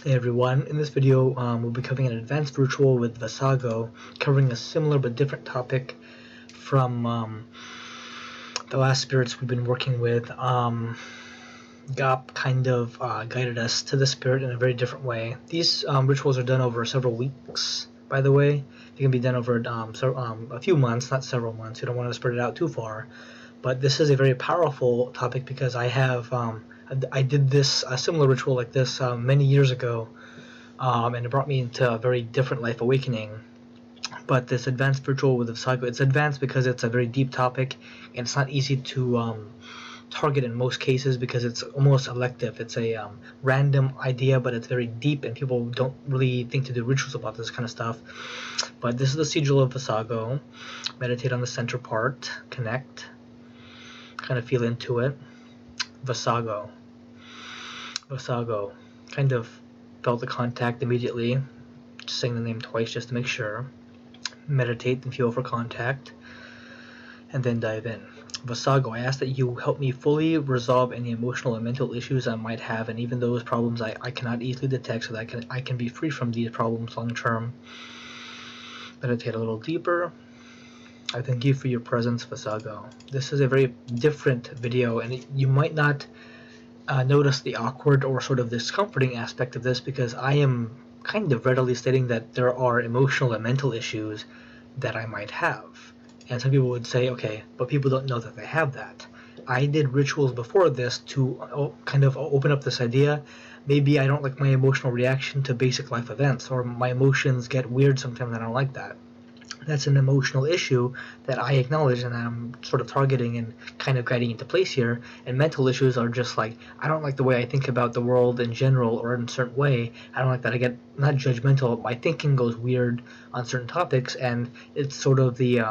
Hey everyone, in this video we'll be covering an advanced ritual with Vassago, covering a similar but different topic from the last spirits we've been working with. Gop kind of guided us to the spirit in a very different way. These rituals are done over several weeks, by the way. They can be done over a few months, not several months. You don't want to spread it out too far. But this is a very powerful topic because I did this a similar ritual like this many years ago, and it brought me into a very different life awakening. But this advanced ritual with the Vassago, it's advanced because it's a very deep topic, and it's not easy to target in most cases because it's almost elective. It's a random idea, but it's very deep, and people don't really think to do rituals about this kind of stuff. But this is the sigil of Vassago. Meditate on the center part, connect, kind of feel into it. Vassago. Vassago. Kind of felt the contact immediately. Just saying the name twice just to make sure. Meditate and feel for contact. And then dive in. Vassago, I ask that you help me fully resolve any emotional and mental issues I might have, and even those problems I cannot easily detect, so that I can be free from these problems long term. Meditate a little deeper. I thank you for your presence, Vassago. This is a very different video, and you might not notice the awkward or sort of discomforting aspect of this because I am kind of readily stating that there are emotional and mental issues that I might have. And some people would say, okay, but people don't know that they have that. I did rituals before this to kind of open up this idea. Maybe I don't like my emotional reaction to basic life events, or my emotions get weird sometimes. I don't like that. That's an emotional issue that I acknowledge and I'm sort of targeting and kind of guiding into place here. And mental issues are just like, I don't like the way I think about the world in general or in a certain way. I don't like that I get not judgmental. My thinking goes weird on certain topics, and it's sort of the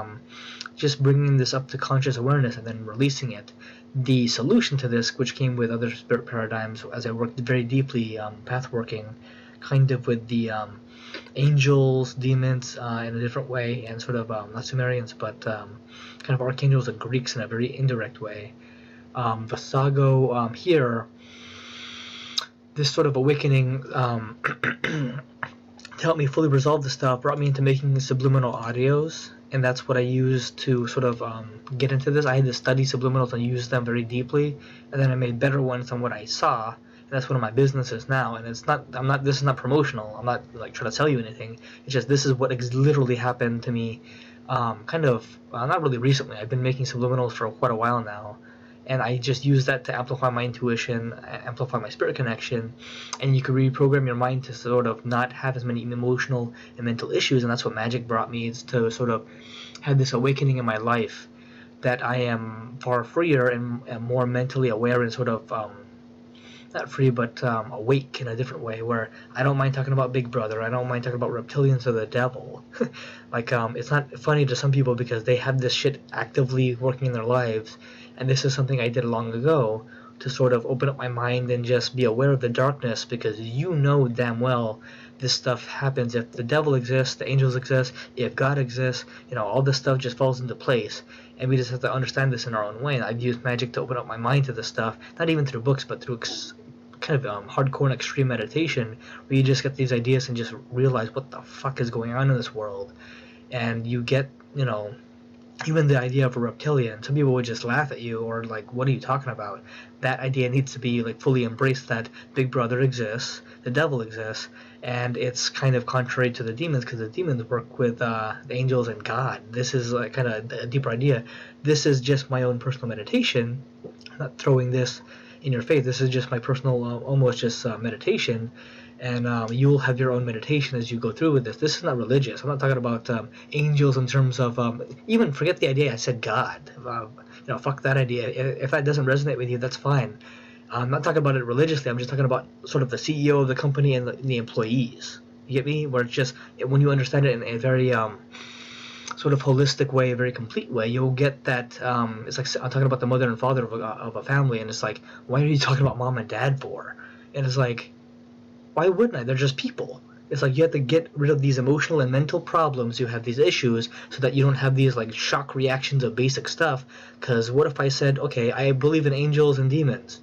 just bringing this up to conscious awareness and then releasing it. The solution to this, which came with other spirit paradigms as I worked very deeply path working, kind of with the angels, demons in a different way, and sort of not Sumerians, but kind of archangels and Greeks in a very indirect way. Vassago here, this sort of awakening to help me fully resolve this stuff brought me into making subliminal audios, and that's what I used to sort of get into this. I had to study subliminals and use them very deeply, and then I made better ones than what I saw. That's one of my businesses now, and this is not promotional. I'm not like trying to sell you anything. It's just this is what literally happened to me, kind of not really recently. I've been making subliminals for quite a while now, and I just use that to amplify my intuition, amplify my spirit connection, and you can reprogram your mind to sort of not have as many emotional and mental issues, and that's what magic brought me, is to sort of have this awakening in my life that I am far freer and more mentally aware and sort of not free, but awake in a different way, where I don't mind talking about Big Brother. I don't mind talking about reptilians or the devil. Like, it's not funny to some people because they have this shit actively working in their lives, and this is something I did long ago to sort of open up my mind and just be aware of the darkness, because you know damn well this stuff happens. If the devil exists, the angels exist, if God exists, all this stuff just falls into place, and we just have to understand this in our own way. And I've used magic to open up my mind to this stuff, not even through books, but through kind of hardcore and extreme meditation, where you just get these ideas and just realize what the fuck is going on in this world. And you get, even the idea of a reptilian, some people would just laugh at you or like, what are you talking about? That idea needs to be like fully embraced, that Big Brother exists, the devil exists, and it's kind of contrary to the demons, because the demons work with the angels and God. This is like kind of a deeper idea. This is just my own personal meditation. I'm not throwing this in your faith. This is just my personal, almost just meditation, and you'll have your own meditation as you go through with this. This is not religious. I'm not talking about angels in terms of even forget the idea I said God. Fuck that idea. If that doesn't resonate with you, that's fine. I'm not talking about it religiously. I'm just talking about sort of the CEO of the company and the employees. You get me? Where it's just, when you understand it in a very sort of holistic way, a very complete way, you'll get that. It's like I'm talking about the mother and father of a family, and it's like, why are you talking about mom and dad for? And it's like, why wouldn't I? They're just people. It's like you have to get rid of these emotional and mental problems. You have these issues so that you don't have these like shock reactions of basic stuff. Because what if I said, okay, I believe in angels and demons,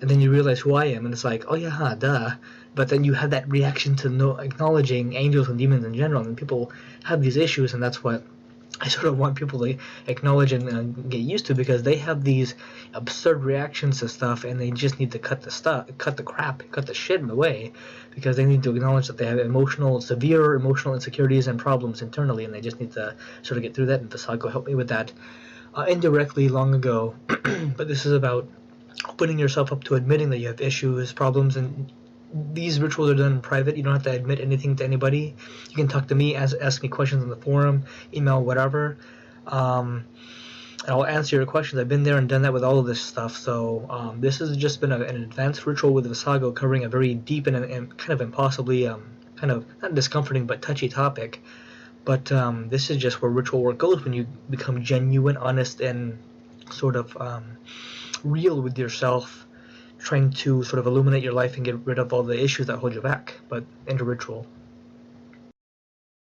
and then you realize who I am, and it's like, oh yeah, huh, duh. But then you have that reaction to acknowledging angels and demons in general, and people have these issues, and that's what I sort of want people to acknowledge and get used to, because they have these absurd reactions to stuff, and they just need to cut the shit away, because they need to acknowledge that they have severe emotional insecurities and problems internally, and they just need to sort of get through that. And Vassago helped me with that indirectly long ago. But this is about opening yourself up to admitting that you have issues, problems, and these rituals are done in private. You don't have to admit anything to anybody. You can talk to me, ask me questions in the forum, email, whatever. And I'll answer your questions. I've been there and done that with all of this stuff. So this has just been an advanced ritual with Vassago, covering a very deep and kind of impossibly, kind of not discomforting but touchy topic. But this is just where ritual work goes when you become genuine, honest, and sort of real with yourself, trying to sort of illuminate your life and get rid of all the issues that hold you back. But enter ritual.